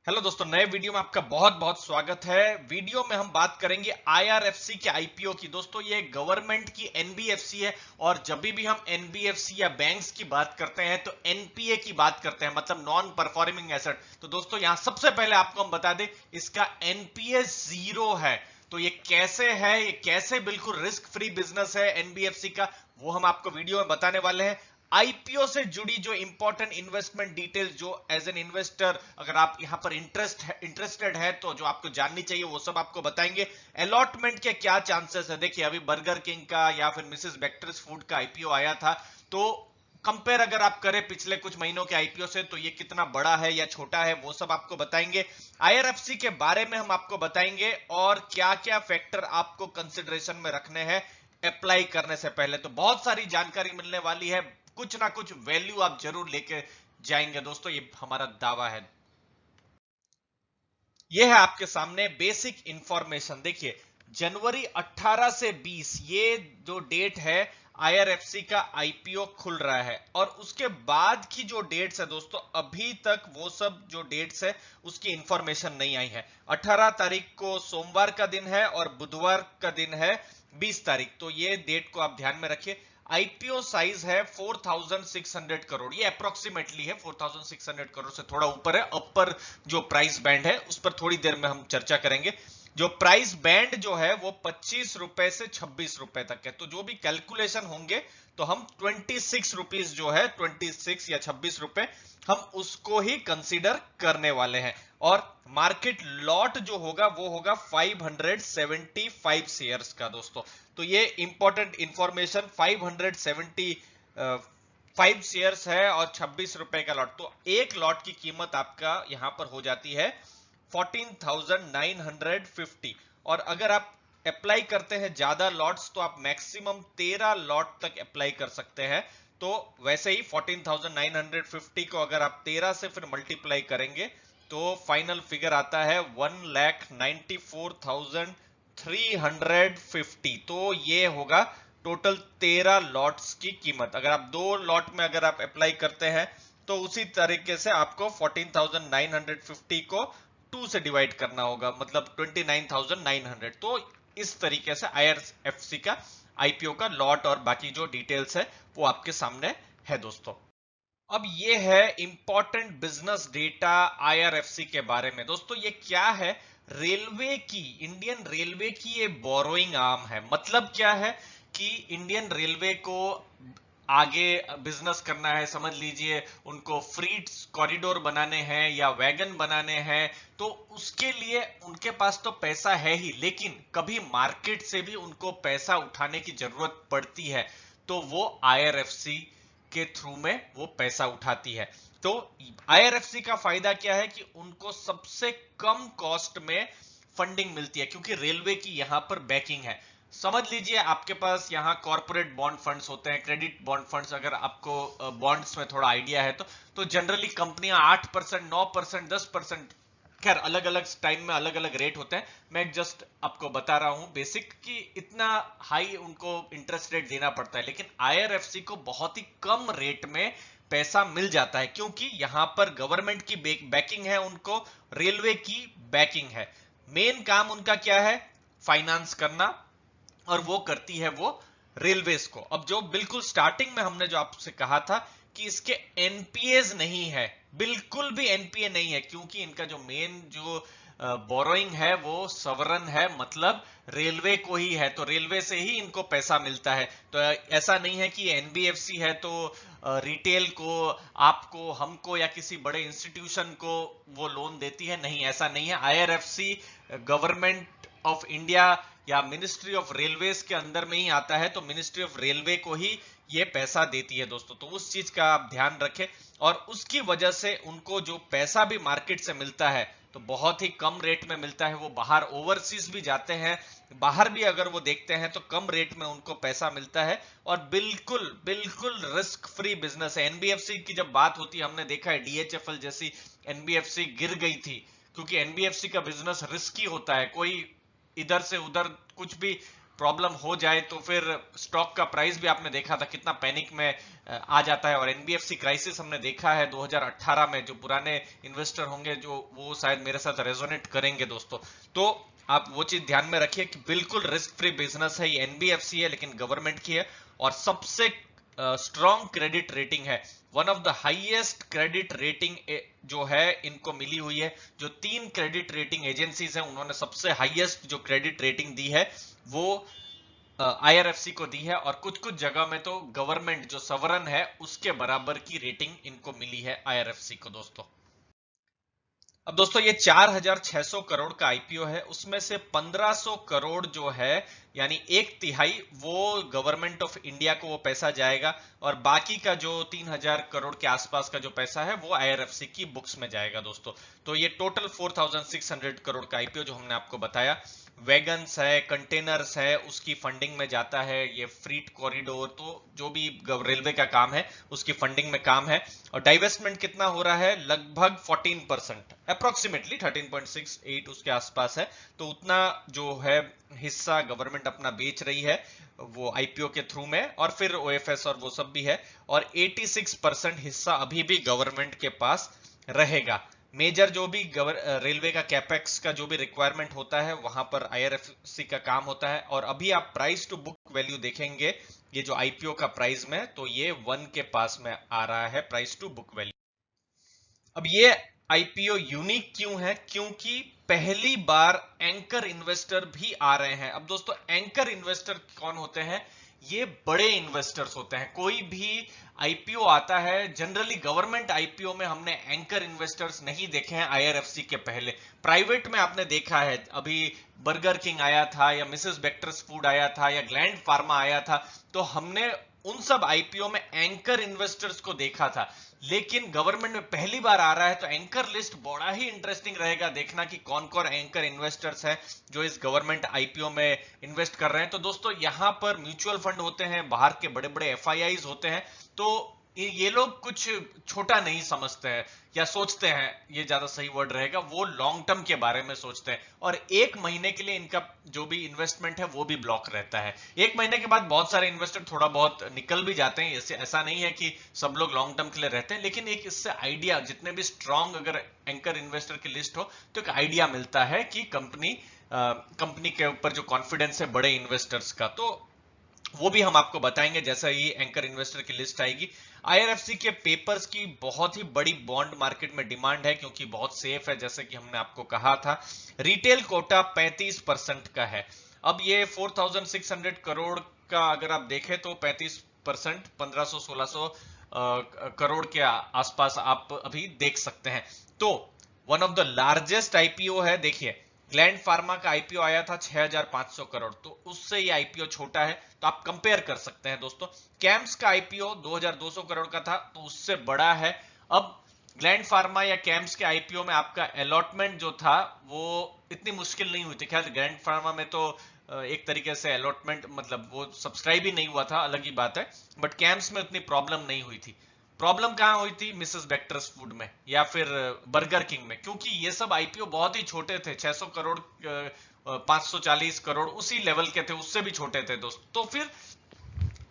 Hello दोस्तों, नए video में आपका बहुत बहुत स्वागत है। वीडियो में हम बात करेंगे आईआरएफसी के आईपीओ की। दोस्तों, ये गवर्नमेंट की एनबीएफसी है और जब भी हम एनबीएफसी या बैंक्स की बात करते हैं तो एनपीए की बात करते हैं, मतलब नॉन परफॉर्मिंग एसेट। तो दोस्तों, यहां सबसे पहले आपको हम बता दें, इसका एनपीए 0 है। तो ये कैसे है, ये कैसे बिल्कुल रिस्क फ्री बिजनेस है एनबीएफसी का, वो हम आपको वीडियो में बताने वाले हैं। आईपीओ से जुड़ी जो इंपॉर्टेंट इन्वेस्टमेंट डिटेल्स, जो एज एन इन्वेस्टर अगर आप यहां पर इंटरेस्टेड है तो जो आपको जाननी चाहिए वो सब आपको बताएंगे। अलॉटमेंट के क्या चांसेस है, देखिए अभी बर्गर किंग का या फिर मिसेस बेक्टर्स फूड का आईपीओ आया था, तो कंपेयर अगर आप करें पिछले कुछ महीनों के आईपीओ से तो ये कितना बड़ा है या छोटा है, वो सब आपको बताएंगे। आईआरएफसी के बारे में हम आपको बताएंगे और क्या क्या फैक्टर आपको कंसिडरेशन में रखने हैं अप्लाई करने से पहले। तो बहुत सारी जानकारी मिलने वाली है, कुछ ना कुछ वैल्यू आप जरूर लेके जाएंगे दोस्तों, ये हमारा दावा है। ये है आपके सामने बेसिक इंफॉर्मेशन। देखिए, जनवरी 18 से 20 ये जो डेट है, आईआरएफसी का आईपीओ खुल रहा है। और उसके बाद की जो डेट्स है दोस्तों, अभी तक वो सब जो डेट्स है उसकी इंफॉर्मेशन नहीं आई है। 18 तारीख को सोमवार का दिन है और बुधवार का दिन है 20 तारीख। तो ये डेट को आप ध्यान में रखिए। आईपीओ साइज है 4600 करोड़, ये अप्रोक्सीमेटली है। 4600 करोड़ से थोड़ा ऊपर है। अपर जो प्राइस बैंड है उस पर थोड़ी देर में हम चर्चा करेंगे। जो प्राइस बैंड जो है वो 25 रुपए से 26 रुपए तक है। तो जो भी कैलकुलेशन होंगे तो हम 26 रुपीज जो है, 26 या 26 रुपए, हम उसको ही कंसीडर करने वाले हैं। और मार्केट लॉट जो होगा वो होगा 575 शेयर्स का दोस्तों। तो ये इंपॉर्टेंट इंफॉर्मेशन, 575 शेयर्स है और 26 रुपए का लॉट। तो एक लॉट की कीमत आपका यहां पर हो जाती है 14,950। और अगर आप अप्लाई करते हैं ज्यादा लॉट्स तो आप मैक्सिमम 13 लॉट तक अप्लाई कर सकते हैं। तो वैसे ही 14,950 को अगर आप 13 से फिर मल्टीप्लाई करेंगे तो फाइनल फिगर आता है 1,94,350। तो ये होगा टोटल 13 लॉट्स की कीमत। अगर आप दो लॉट में अगर आप अप्लाई करते हैं तो उसी तरीके से आपको 14,950 को 2 से डिवाइड करना होगा, मतलब 29,900। तो इस तरीके से आईआरएफसी का आईपीओ का लॉट और बाकी जो डिटेल्स है वो आपके सामने है दोस्तों। अब ये है इंपॉर्टेंट बिजनेस डेटा आईआरएफसी के बारे में। दोस्तों, ये क्या है, रेलवे की, इंडियन रेलवे की ये बोरोइंग आर्म है। मतलब क्या है कि इंडियन रेलवे को आगे बिजनेस करना है, समझ लीजिए उनको फ्रीट कॉरिडोर बनाने हैं या वैगन बनाने हैं, तो उसके लिए उनके पास तो पैसा है ही, लेकिन कभी मार्केट से भी उनको पैसा उठाने की जरूरत पड़ती है। तो वो आईआरएफसी के थ्रू में वो पैसा उठाती है। तो आईआरएफसी का फायदा क्या है कि उनको सबसे कम कॉस्ट में फंडिंग मिलती है, क्योंकि रेलवे की यहां पर बैकिंग है। समझ लीजिए आपके पास यहाँ कॉर्पोरेट बॉन्ड फंड्स होते हैं, क्रेडिट बॉन्ड फंड्स, अगर आपको बॉन्ड्स में थोड़ा आइडिया है तो जनरली कंपनियां 8%, 9%, 10%, खैर अलग अलग टाइम में अलग अलग रेट होते हैं। मैं जस्ट आपको बता रहा हूं बेसिक कि इतना हाई उनको इंटरेस्ट रेट देना पड़ता है, लेकिन आईआरएफसी को बहुत ही कम रेट में पैसा मिल जाता है, क्योंकि यहां पर गवर्नमेंट की बैकिंग है, उनको रेलवे की बैकिंग है। मेन काम उनका क्या है, फाइनेंस करना, और वो करती है वो रेलवेज को। अब जो बिल्कुल स्टार्टिंग में हमने जो आपसे कहा था कि इसके एनपीएज नहीं है, बिल्कुल भी एनपीए नहीं है, क्योंकि इनका जो मेन जो बोरोइंग है वो सवरन है, मतलब रेलवे को ही है। तो रेलवे से ही इनको पैसा मिलता है। तो ऐसा नहीं है कि एनबीएफसी है तो रिटेल को, आपको, हमको या किसी बड़े इंस्टीट्यूशन को वो लोन देती है, नहीं, ऐसा नहीं है। आईआरएफसी गवर्नमेंट ऑफ इंडिया या मिनिस्ट्री ऑफ रेलवेज के अंदर में ही आता है, तो मिनिस्ट्री ऑफ रेलवे को ही ये पैसा देती है दोस्तों। तो उस चीज का आप ध्यान रखें। और उसकी वजह से उनको जो पैसा भी मार्केट से मिलता है तो बहुत ही कम रेट में मिलता है। वो बाहर ओवरसीज भी जाते हैं, बाहर भी अगर वो देखते हैं तो कम रेट में उनको पैसा मिलता है। और बिल्कुल बिल्कुल रिस्क फ्री बिजनेस है। एनबीएफसी की जब बात होती है, हमने देखा है डीएचएफएल जैसी एनबीएफसी गिर गई थी, क्योंकि एनबीएफसी का बिजनेस रिस्की होता है। कोई इधर से उधर कुछ भी प्रॉब्लम हो जाए तो फिर स्टॉक का प्राइस भी आपने देखा था कितना पैनिक में आ जाता है। और एनबीएफसी क्राइसिस हमने देखा है 2018 में, जो पुराने इन्वेस्टर होंगे जो वो शायद मेरे साथ रेजोनेट करेंगे दोस्तों। तो आप वो चीज ध्यान में रखिए कि बिल्कुल रिस्क फ्री बिजनेस है ये, एनबीएफसी है लेकिन गवर्नमेंट की है और सबसे स्ट्रॉन्ग क्रेडिट रेटिंग है। One of the highest credit rating जो है इनको मिली हुई है। जो 3 क्रेडिट रेटिंग एजेंसीज हैं उन्होंने सबसे हाईएस्ट जो क्रेडिट रेटिंग दी है वो आईआरएफसी को दी है, और कुछ कुछ जगह में तो गवर्नमेंट जो सवरन है उसके बराबर की रेटिंग इनको मिली है आईआरएफसी को दोस्तों। अब दोस्तों ये 4,600 करोड़ का आईपीओ है, उसमें से 1,500 करोड़ जो है यानी 1/3 वो गवर्नमेंट ऑफ इंडिया को वो पैसा जाएगा, और बाकी का जो 3,000 करोड़ के आसपास का जो पैसा है वो आईआरएफसी की बुक्स में जाएगा दोस्तों। तो ये टोटल 4,600 करोड़ का आईपीओ जो हमने आपको बताया, वैगन्स है, कंटेनर्स है, उसकी फंडिंग में जाता है। ये फ्रीट कॉरिडोर, तो जो भी रेलवे का काम है उसकी फंडिंग में काम है। और डाइवेस्टमेंट कितना हो रहा है, लगभग 14%, अप्रोक्सीमेटली 13.68 उसके आसपास है। तो उतना जो है हिस्सा गवर्नमेंट अपना बेच रही है वो आईपीओ के थ्रू में, और फिर ओएफएस और वो सब भी है। और 86% हिस्सा अभी भी गवर्नमेंट के पास रहेगा। मेजर जो भी रेलवे का कैपेक्स का जो भी रिक्वायरमेंट होता है वहां पर आईआरएफसी का काम होता है। और अभी आप प्राइस टू बुक वैल्यू देखेंगे ये जो आईपीओ का प्राइस में, तो ये 1 के पास में आ रहा है प्राइस टू बुक वैल्यू। अब ये आईपीओ यूनिक क्यों है, क्योंकि पहली बार एंकर इन्वेस्टर भी आ रहे हैं। अब दोस्तों एंकर इन्वेस्टर कौन होते हैं, ये बड़े इन्वेस्टर्स होते हैं। कोई भी आईपीओ आता है, जनरली गवर्नमेंट आईपीओ में हमने एंकर इन्वेस्टर्स नहीं देखे हैं आईआरएफसी के पहले। प्राइवेट में आपने देखा है, अभी बर्गर किंग आया था या मिसेस बेक्टर्स फूड आया था या ग्लैंड फार्मा आया था, तो हमने उन सब आईपीओ में एंकर इन्वेस्टर्स को देखा था। लेकिन गवर्नमेंट में पहली बार आ रहा है तो एंकर लिस्ट बड़ा ही इंटरेस्टिंग रहेगा देखना कि कौन कौन एंकर इन्वेस्टर्स हैं जो इस गवर्नमेंट आईपीओ में इन्वेस्ट कर रहे हैं। तो दोस्तों यहां पर म्यूचुअल फंड होते हैं, बाहर के बड़े बड़े एफआईआईज होते हैं। तो ये लोग कुछ छोटा नहीं समझते हैं या सोचते हैं, ये ज्यादा सही वर्ड रहेगा, वो लॉन्ग टर्म के बारे में सोचते हैं। और 1 महीने के लिए इनका जो भी इन्वेस्टमेंट है वो भी ब्लॉक रहता है। 1 महीने के बाद बहुत सारे इन्वेस्टर थोड़ा बहुत निकल भी जाते हैं, ऐसा नहीं है कि सब लोग लॉन्ग टर्म के लिए रहते हैं, लेकिन एक इससे आइडिया, जितने भी स्ट्रांग अगर एंकर इन्वेस्टर की लिस्ट हो तो एक आइडिया मिलता है कि कंपनी के ऊपर जो कॉन्फिडेंस है बड़े इन्वेस्टर्स का, तो वो भी हम आपको बताएंगे जैसा ही एंकर इन्वेस्टर की लिस्ट आएगी। आईआरएफसी के पेपर्स की बहुत ही बड़ी बॉन्ड मार्केट में डिमांड है क्योंकि बहुत सेफ है, जैसे कि हमने आपको कहा था। रिटेल कोटा 35% का है। अब ये 4,600 करोड़ का अगर आप देखें तो 35%, 1,500-1,600 करोड़ के आसपास आप अभी देख सकते हैं। तो one of the largest IPO है। देखिए ग्लैंड फार्मा का आईपीओ आया था 6,500 करोड़, तो उससे ये आईपीओ छोटा है, तो आप कंपेयर कर सकते हैं दोस्तों। कैम्स का आईपीओ 2,200 करोड़ का था, तो उससे बड़ा है। अब ग्लैंड फार्मा या कैम्स के आईपीओ में आपका अलॉटमेंट जो था वो इतनी मुश्किल नहीं हुई थी। खैर ग्लैंड फार्मा में तो एक तरीके से अलॉटमेंट मतलब वो सब्सक्राइब ही नहीं हुआ था, अलग ही बात है, बट कैम्स में उतनी प्रॉब्लम नहीं हुई थी। प्रॉब्लम कहां हुई थी, मिसेस बेक्टर्स फूड में या फिर बर्गर किंग में, क्योंकि ये सब आईपीओ बहुत ही छोटे थे, 600 करोड़ 540 करोड़ उसी लेवल के थे, उससे भी छोटे थे दोस्त। तो फिर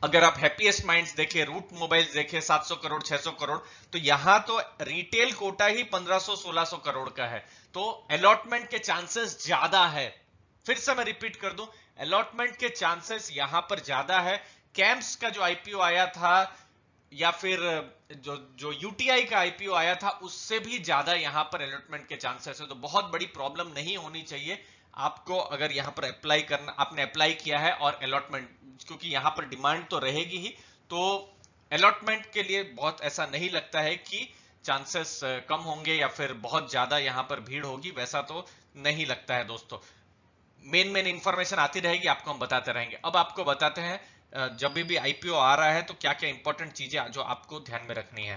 अगर आप हैप्पीएस्ट माइंड्स देखें, रूट मोबाइल्स देखें 700 करोड़ 600 करोड़, तो यहां तो रिटेल कोटा ही 1,500-1,600 करोड़ का है, तो अलॉटमेंट के चांसेस ज्यादा है। फिर से मैं रिपीट कर दूं, अलॉटमेंट के चांसेस यहां पर ज्यादा है। कैम्स का जो आईपीओ आया था या फिर जो यूटीआई का आईपीओ आया था उससे भी ज्यादा यहां पर अलॉटमेंट के चांसेस है। तो बहुत बड़ी प्रॉब्लम नहीं होनी चाहिए आपको अगर यहां पर अप्लाई करना, आपने अप्लाई किया है और अलॉटमेंट, क्योंकि यहां पर डिमांड तो रहेगी ही, तो अलॉटमेंट के लिए बहुत ऐसा नहीं लगता है कि चांसेस कम होंगे या फिर बहुत ज्यादा यहां पर भीड़ होगी, वैसा तो नहीं लगता है दोस्तों। मेन इंफॉर्मेशन आती रहेगी, आपको हम बताते रहेंगे। अब आपको बताते हैं जब भी आईपीओ आ रहा है तो क्या क्या इंपॉर्टेंट चीजें जो आपको ध्यान में रखनी है।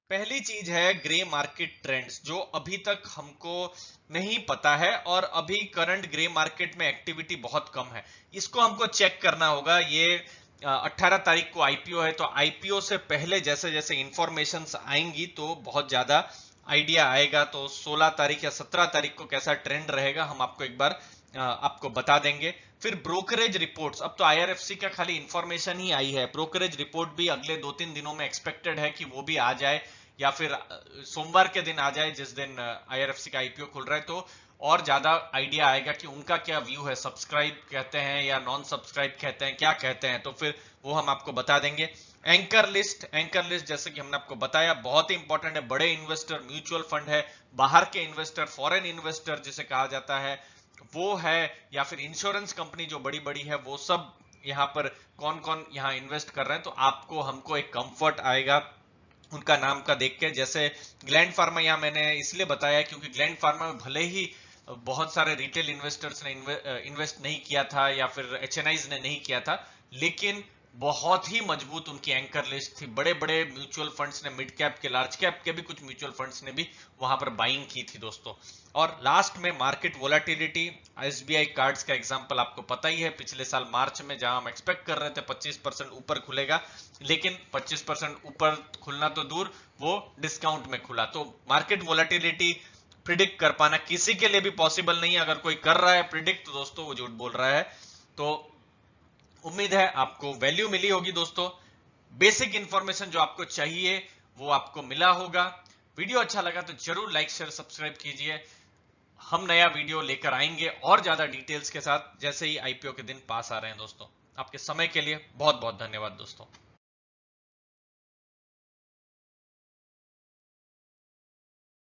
पहली चीज है ग्रे मार्केट ट्रेंड्स, जो अभी तक हमको नहीं पता है और अभी करंट ग्रे मार्केट में एक्टिविटी बहुत कम है, इसको हमको चेक करना होगा। ये 18 तारीख को आईपीओ है, तो आईपीओ से पहले जैसे जैसे इंफॉर्मेशन आएंगी तो बहुत ज्यादा आइडिया आएगा। तो 16 तारीख या 17 तारीख को कैसा ट्रेंड रहेगा हम आपको एक बार आपको बता देंगे। फिर ब्रोकरेज रिपोर्ट्स, अब तो आईआरएफसी का खाली इंफॉर्मेशन ही आई है, ब्रोकरेज रिपोर्ट भी अगले 2-3 दिनों में एक्सपेक्टेड है कि वो भी आ जाए, या फिर सोमवार के दिन आ जाए जिस दिन आईआरएफसी का आईपीओ खुल रहा है, तो और ज्यादा आइडिया आएगा कि उनका क्या व्यू है, सब्सक्राइब कहते हैं या नॉन सब्सक्राइब कहते हैं, क्या कहते हैं, तो फिर वो हम आपको बता देंगे। एंकर लिस्ट, एंकर लिस्ट जैसे कि हमने आपको बताया बहुत ही इंपॉर्टेंट है, बड़े इन्वेस्टर, म्यूचुअल फंड है, बाहर के इन्वेस्टर, फॉरेन इन्वेस्टर जिसे कहा जाता है वो है, या फिर इंश्योरेंस कंपनी जो बड़ी बड़ी है, वो सब यहाँ पर कौन कौन यहाँ इन्वेस्ट कर रहे हैं, तो आपको हमको एक कंफर्ट आएगा उनका नाम का देख के। जैसे ग्लैंड फार्मा यहाँ मैंने इसलिए बताया क्योंकि ग्लैंड फार्मा में भले ही बहुत सारे रिटेल इन्वेस्टर्स ने इन्वेस्ट नहीं किया था या फिर एचएनआईज ने नहीं किया था, लेकिन बहुत ही मजबूत उनकी एंकर लिस्ट थी, बड़े बड़े म्यूचुअल फंड्स ने, मिड कैप के, लार्ज कैप के भी कुछ म्यूचुअल फंड्स ने भी वहां पर बाइंग की थी दोस्तों। और लास्ट में मार्केट वोलाटिलिटी, एसबीआई कार्ड्स का एग्जांपल आपको पता ही है, पिछले साल मार्च में जहां हम एक्सपेक्ट कर रहे थे 25% ऊपर खुलेगा, लेकिन 25% ऊपर खुलना तो दूर, वो डिस्काउंट में खुला। तो मार्केट वोलाटिलिटी प्रिडिक्ट कर पाना किसी के लिए भी पॉसिबल नहीं है, अगर कोई कर रहा है प्रिडिक्ट तो दोस्तों वो झूठ बोल रहा है। तो उम्मीद है आपको वैल्यू मिली होगी दोस्तों, बेसिक इंफॉर्मेशन जो आपको चाहिए वो आपको मिला होगा। वीडियो अच्छा लगा तो जरूर लाइक शेयर सब्सक्राइब कीजिए, हम नया वीडियो लेकर आएंगे और ज्यादा डिटेल्स के साथ जैसे ही आईपीओ के दिन पास आ रहे हैं दोस्तों। आपके समय के लिए बहुत बहुत धन्यवाद दोस्तों।